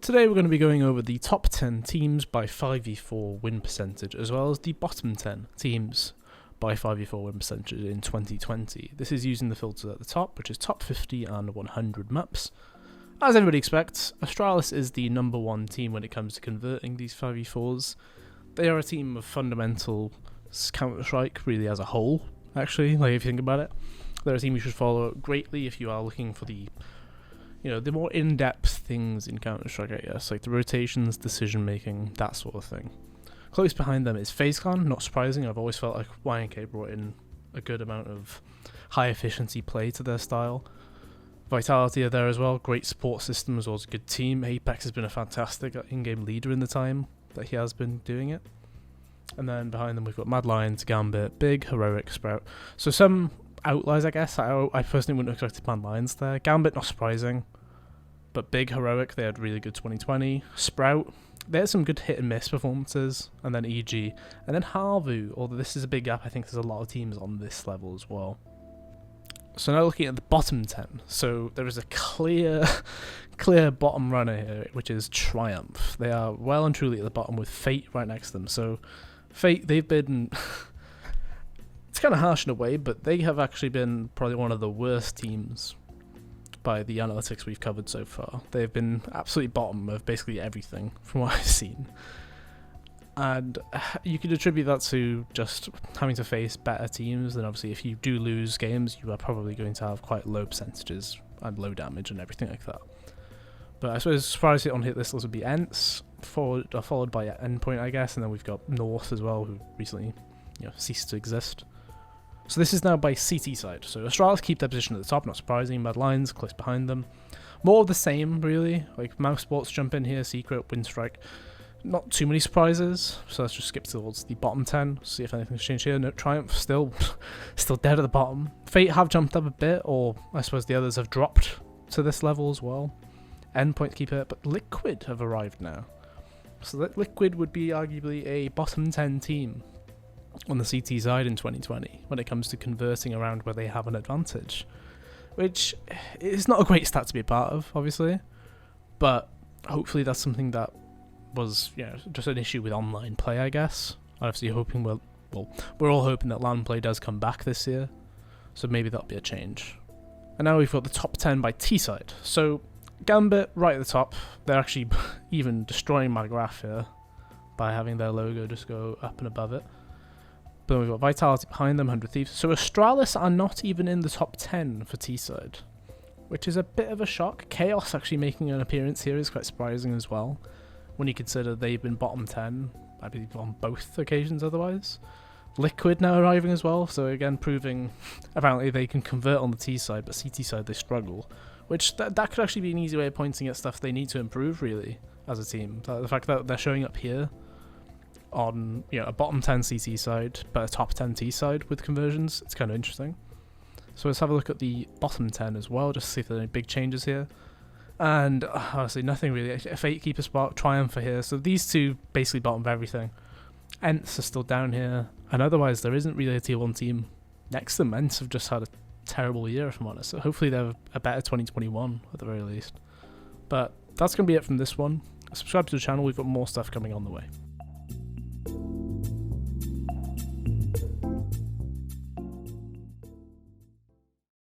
Today we're going to be going over the top 10 teams by 5v4 win percentage, as well as the bottom 10 teams by 5v4 win percentage in 2020. This is using the filters at the top, which is top 50 and 100 maps. As everybody expects, Astralis is the #1 team when it comes to converting these 5v4s. They are a team of fundamental Counter-Strike, really as a whole, actually, like if you think about it. They're a team you should follow greatly if you are looking for the more in-depth things in Counter-Strike, I guess, like the rotations, decision-making, that sort of thing. Close behind them is FaZe, not surprising. I've always felt like YNK brought in a good amount of high-efficiency play to their style. Vitality are there as well, great support system as well as a good team. Apex has been a fantastic in-game leader in the time that he has been doing it. And then behind them we've got Mad Lions, Gambit, Big, Heroic, Sprout. So some outliers, I guess. I personally wouldn't have expected Mad Lions there. Gambit, not surprising. But Big, Heroic, they had really good 2020. Sprout, they had some good hit and miss performances. And then EG. And then Harvu, although this is a big gap, I think there's a lot of teams on this level as well. So now looking at the bottom 10. So there is a clear bottom runner here, which is Triumph. They are well and truly at the bottom with Fate right next to them. So Fate, they've been... it's kind of harsh in a way, but they have actually been probably one of the worst teams by the analytics we've covered so far. They've been absolutely bottom of basically everything from what I've seen. And you could attribute that to just having to face better teams, and obviously if you do lose games, you are probably going to have quite low percentages and low damage and everything like that. But I suppose as far as it on hit list will be Ents, followed by Endpoint, I guess, and then we've got North as well, who recently ceased to exist. So this is now by CT side. So Astralis keep their position at the top, not surprising. Mad Lions close behind them. More of the same, really. Like Mouse Sports jump in here, Secret, Windstrike. Not too many surprises, so let's just skip towards the bottom 10, see if anything's changed here. No, Triumph still dead at the bottom. Fate have jumped up a bit, or I suppose the others have dropped to this level as well. Endpoint keep it, but Liquid have arrived now. So Liquid would be arguably a bottom 10 team on the CT side in 2020 when it comes to converting around where they have an advantage. Which is not a great stat to be a part of, obviously, but hopefully that's something that was just an issue with online play, I guess. Obviously hoping we're all hoping that LAN play does come back this year, so maybe that'll be a change. And now we've got the top 10 by T side. So Gambit right at the top. They're actually even destroying my graph here by having their logo just go up and above it. But then we've got Vitality behind them, 100 Thieves. So Astralis are not even in the top 10 for T side, which is a bit of a shock. Chaos actually making an appearance here is quite surprising as well, when you consider they've been bottom 10, I believe, on both occasions otherwise. Liquid now arriving as well, so again proving apparently they can convert on the T side, but CT side they struggle. Which that could actually be an easy way of pointing at stuff they need to improve, really, as a team. The fact that they're showing up here on a bottom 10 CT side, but a top 10 T side with conversions, it's kind of interesting. So let's have a look at the bottom 10 as well, just to see if there are any big changes here. And honestly, nothing really. Fate keep a spot, Triumph are here. So these two basically bottom of everything. Ents are still down here. And otherwise, there isn't really a tier 1 team next to them. Ents have just had a terrible year, if I'm honest. So hopefully they have a better 2021 at the very least. But that's going to be it from this one. Subscribe to the channel. We've got more stuff coming on the way.